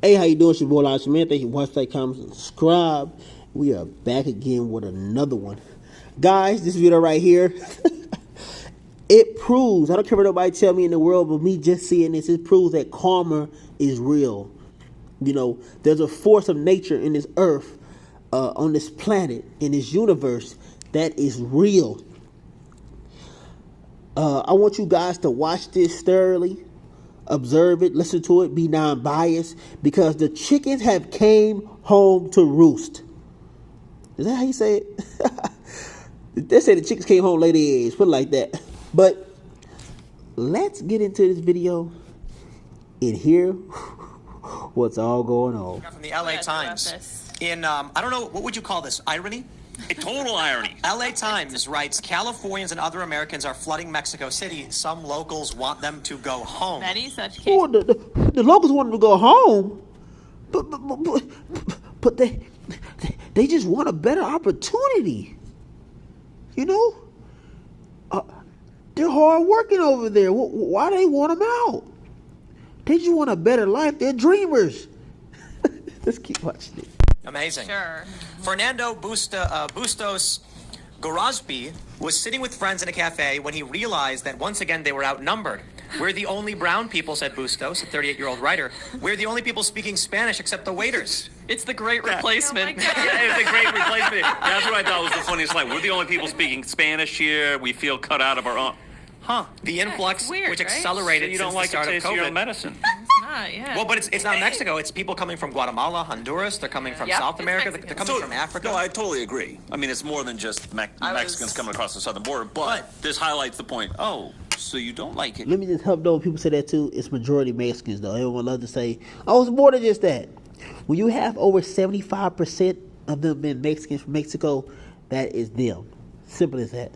Hey, how you doing? It's your boy Lodge Man. Thank you for watching, like, comment, and subscribe. We are back again with another one. Guys, this video right here, it proves, I don't care what nobody tell me in the world, but me just seeing this, it proves that karma is real. You know, there's a force of nature in this earth, on this planet, in this universe, that is real. I want you guys to watch this thoroughly. Observe it, listen to it, be non-biased, because the chickens have came home to roost. Is that how you say it? They say the chickens came home to lay their eggs, put it like that. But let's get into this video and hear what's all going on. From the LA Times. In, I don't know, what would you call this? Irony? A total irony. LA Times writes, Californians and other Americans are flooding Mexico City. Some locals want them to go home. Many such cases. Oh, the locals want them to go home, but they just want a better opportunity. You know? They're hard working over there. Why do they want them out? They just want a better life. They're dreamers. Let's keep watching it. Amazing. Sure. Fernando Bustos Gorospe was sitting with friends in a cafe when he realized that once again they were outnumbered. We're the only brown people, said Bustos, a 38-year-old writer. We're the only people speaking Spanish except the waiters. It's the great replacement. Yeah, it's a great replacement. That's what I thought was the funniest line. We're the only people speaking Spanish here. We feel cut out of our own. The influx, weird, which right? accelerated So you don't since like the start the of taste of your COVID. own medicine. Yeah. Well, but it's not Mexico. It's people coming from Guatemala, Honduras. They're coming from Yep. South It's America. They're Mexicans. coming from Africa. No, I totally agree. I mean, it's more than just Mexicans coming across the southern border, but this highlights the point. Oh, so you don't like it. Let me just help though. People say that too. It's majority Mexicans though. Everyone loves to say, "Oh, it's more than just that." When you have over 75% of them being Mexicans from Mexico, that is them. Simple as that.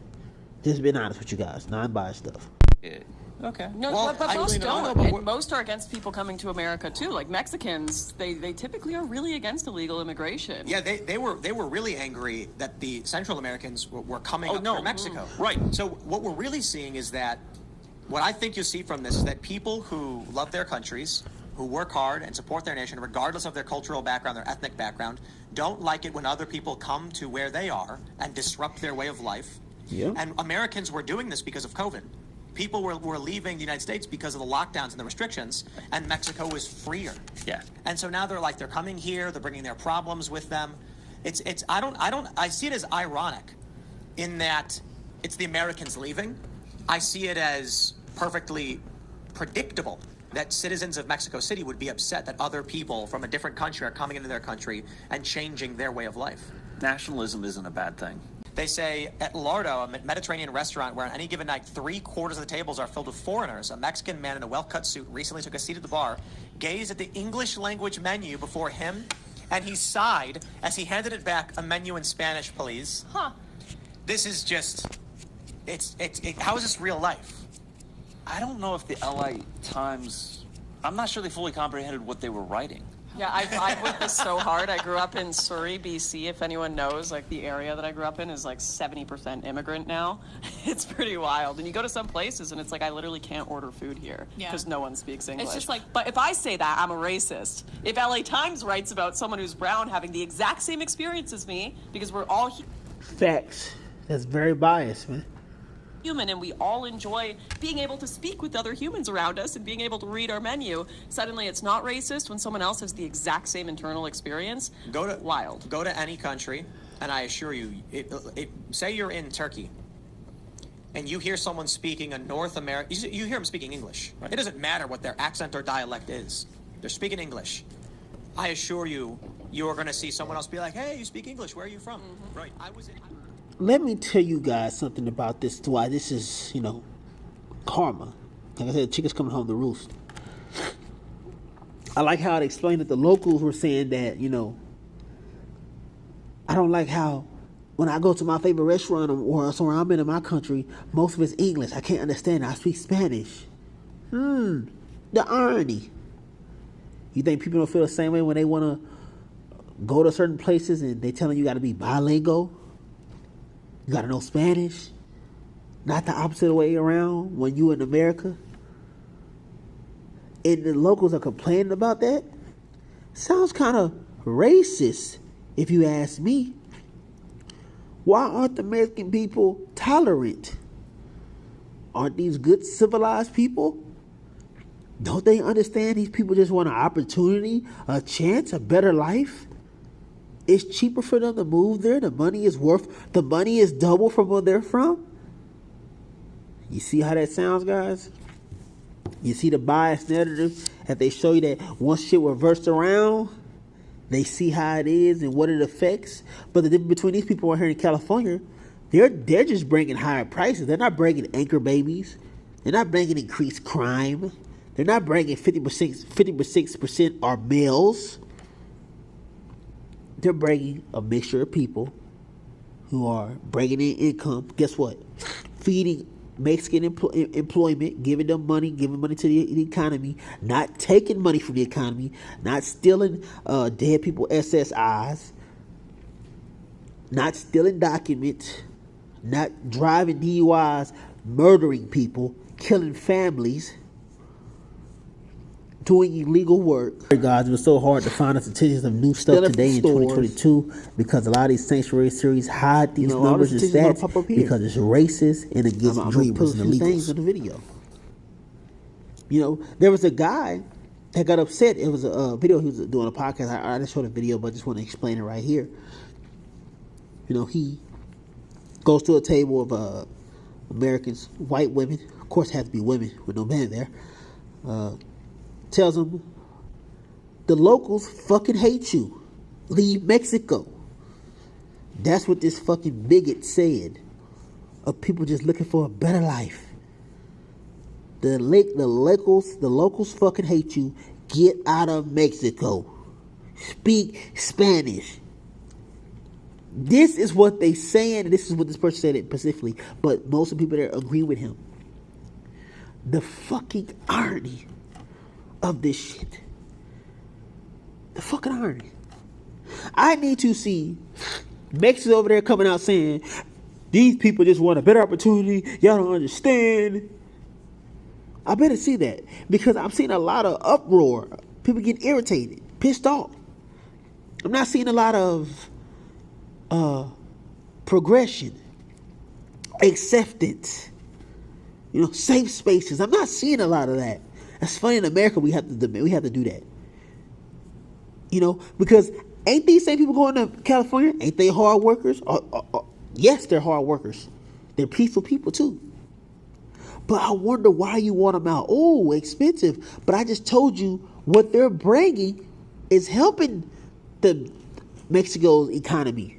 Just being honest with you guys. Non-biased stuff. Yeah. Okay. No, Well, but I most really don't don't. know, but And most are against people coming to America too. Like Mexicans, they typically are really against illegal immigration. Yeah, they were really angry that the Central Americans were coming up no. from Mexico. Right. So what we're really seeing is that what I think you see from this is that people who love their countries, who work hard and support their nation, regardless of their cultural background, their ethnic background, don't like it when other people come to where they are and disrupt their way of life. Yeah. And Americans were doing this because of COVID. People were leaving the United States because of the lockdowns and the restrictions, and Mexico was freer. Yeah. And so now they're coming here, they're bringing their problems with them. I see it as ironic in that it's the Americans leaving. I see it as perfectly predictable that citizens of Mexico City would be upset that other people from a different country are coming into their country and changing their way of life. Nationalism isn't a bad thing. They say at Lardo, a Mediterranean restaurant where on any given night 3/4 of the tables are filled with foreigners, a Mexican man in a well-cut suit recently took a seat at the bar, gazed at the English language menu before him, and he sighed as he handed it back. A menu in Spanish, please. This is just, how is this real life? I don't know if the LA Times, I'm not sure they fully comprehended what they were writing. Yeah, I vibe with this so hard. I grew up in Surrey, BC. If anyone knows, like the area that I grew up in is like 70% immigrant now. It's pretty wild. And you go to some places and it's like I literally can't order food here because no one speaks English. It's just like, but if I say that, I'm a racist. If LA Times writes about someone who's brown having the exact same experience as me, because we're all Facts. That's very biased, man. human and we all enjoy being able to speak with other humans around us and being able to read our menu, suddenly it's not racist when someone else has the exact same internal experience. Wild. Go to any country, and I assure you, say you're in Turkey, and you hear someone speaking a North American, you hear them speaking English. Right? It doesn't matter what their accent or dialect is. They're speaking English. I assure you, you are going to see someone else be like, hey, you speak English, where are you from? Mm-hmm. Right. Let me tell you guys something about this, why this is, karma. Like I said, chickens coming home to roost. I like how it explained that the locals were saying that, I don't like how when I go to my favorite restaurant or somewhere I'm in my country, most of it's English. I can't understand it. I speak Spanish. The irony. You think people don't feel the same way when they want to go to certain places and they telling you got to be bilingual? You got to know Spanish? Not the opposite way around when you in America? And the locals are complaining about that? Sounds kind of racist, if you ask me. Why aren't the Mexican people tolerant? Aren't these good civilized people? Don't they understand these people just want an opportunity, a chance, a better life? It's cheaper for them to move there. The money is double from where they're from. You see how that sounds, guys? You see the biased narrative that they show you that once shit reversed around, they see how it is and what it affects. But the difference between these people out here in California, they're just bringing higher prices. They're not bringing anchor babies. They're not bringing increased crime. They're not bringing 56% are males. They're bringing a mixture of people who are bringing in income. Guess what? Feeding Mexican employment, giving them money, giving money to the economy, not taking money from the economy, not stealing dead people SSIs, not stealing documents, not driving DUIs, murdering people, killing families, doing illegal work. Hey guys, it was so hard to find the statistics of new stuff today in 2022 because a lot of these sanctuary series hide these numbers and stats because it's racist and against dreamers and illegals. Things in the video. There was a guy that got upset. It was a video he was doing a podcast. I just showed a video, but I just want to explain it right here. He goes to a table of Americans, white women. Of course, it has to be women with no man there. Tells them, the locals fucking hate you. Leave Mexico. That's what this fucking bigot said. Of people just looking for a better life. The locals fucking hate you. Get out of Mexico. Speak Spanish. This is what they saying, and this is what this person said it specifically. But most of the people there agree with him. The fucking irony of this shit. The fucking irony. I need to see Mexicans over there coming out saying, these people just want a better opportunity. Y'all don't understand. I better see that. Because I'm seeing a lot of uproar. People getting irritated, pissed off. I'm not seeing a lot of progression, acceptance, safe spaces. I'm not seeing a lot of that. That's funny. In America, we have to do that. Because ain't these same people going to California? Ain't they hard workers? Yes, they're hard workers. They're peaceful people too. But I wonder why you want them out. Oh, expensive. But I just told you what they're bringing is helping the Mexico's economy.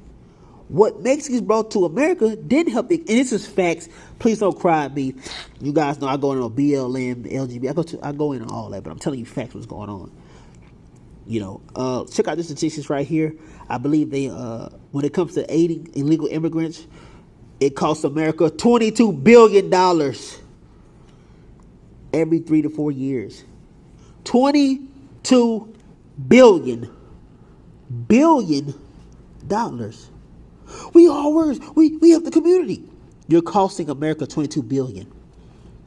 What Mexicans brought to America didn't help it. And this is facts. Please don't cry at me. You guys know I go into BLM, LGBT. I go into all that, but I'm telling you facts what's going on. Check out this statistics right here. I believe they, when it comes to aiding illegal immigrants, it costs America $22 billion every 3 to 4 years. $22 billion. We all workers. We help the community. You're costing America $22 billion.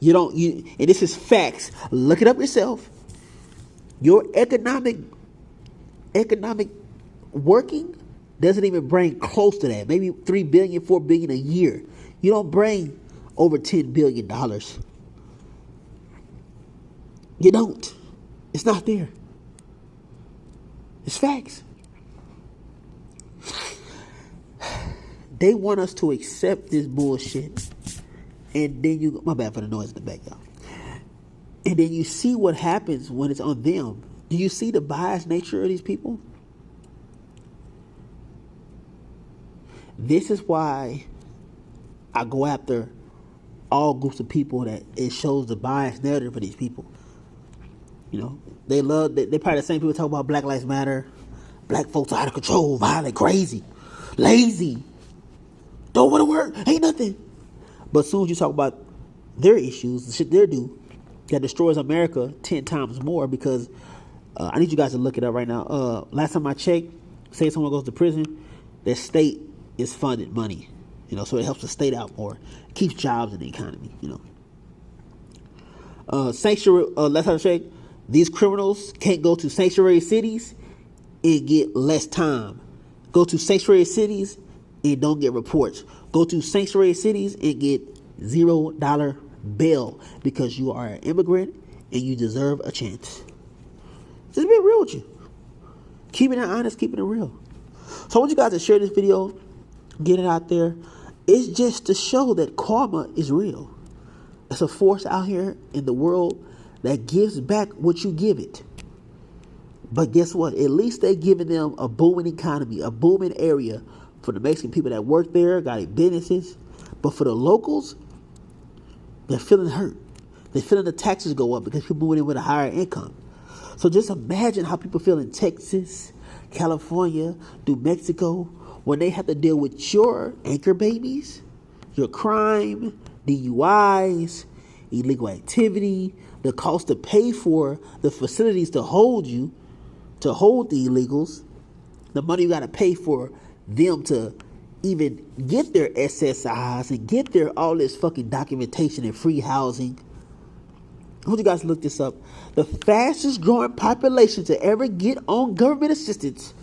And this is facts. Look it up yourself. Your economic working doesn't even bring close to that. Maybe $3 billion, $4 billion a year. You don't bring over $10 billion. You don't. It's not there. It's facts. They want us to accept this bullshit. And then my bad for the noise in the back, y'all. And then you see what happens when it's on them. Do you see the biased nature of these people? This is why I go after all groups of people that it shows the biased narrative of these people. They probably the same people talk about Black Lives Matter. Black folks are out of control, violent, crazy, lazy, don't want to work, ain't nothing. But as soon as you talk about their issues, the shit they do, that destroys America 10 times more because I need you guys to look it up right now. Last time I checked, say someone goes to prison, their state is funded money, so it helps the state out more. It keeps jobs in the economy, sanctuary, last time I checked, these criminals can't go to sanctuary cities and get less time. Go to sanctuary cities and don't get reports. Go to sanctuary cities and get $0 bail because you are an immigrant and you deserve a chance. Just being real with you. Keeping it honest, keeping it real. So I want you guys to share this video, get it out there. It's just to show that karma is real. It's a force out here in the world that gives back what you give it. But guess what? At least they're giving them a booming economy, a booming area for the Mexican people that work there, got their businesses. But for the locals, they're feeling hurt. They're feeling the taxes go up because people moving in with a higher income. So just imagine how people feel in Texas, California, New Mexico, when they have to deal with your anchor babies, your crime, DUIs, illegal activity, the cost to pay for the facilities to hold you, to hold the illegals, the money you got to pay for them to even get their SSIs and get their all this fucking documentation and free housing. I want you guys to look this up. The fastest growing population to ever get on government assistance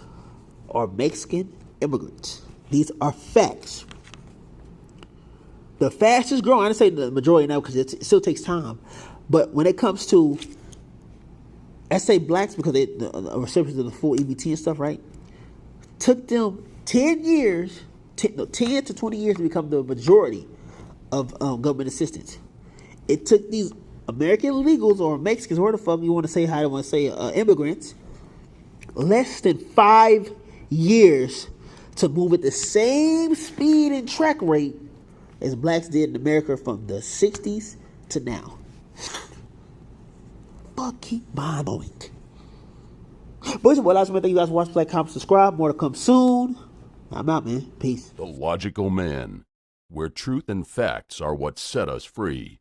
are Mexican immigrants. These are facts. The fastest growing, I didn't say the majority now because it still takes time. But when it comes to, let's say blacks, because they the recipients of the full EBT and stuff, right? Took them 10 years, 10 to 20 years to become the majority of government assistance. It took these American illegals or Mexicans, where the fuck you want to say, how you want to say, immigrants, less than 5 years to move at the same speed and track rate as blacks did in America from the 60s to now. Fucking mind-blowing. Boys and boys, thank you guys for watching, like, comment, subscribe. More to come soon. I'm out, man. Peace. The Logical Man, where truth and facts are what set us free.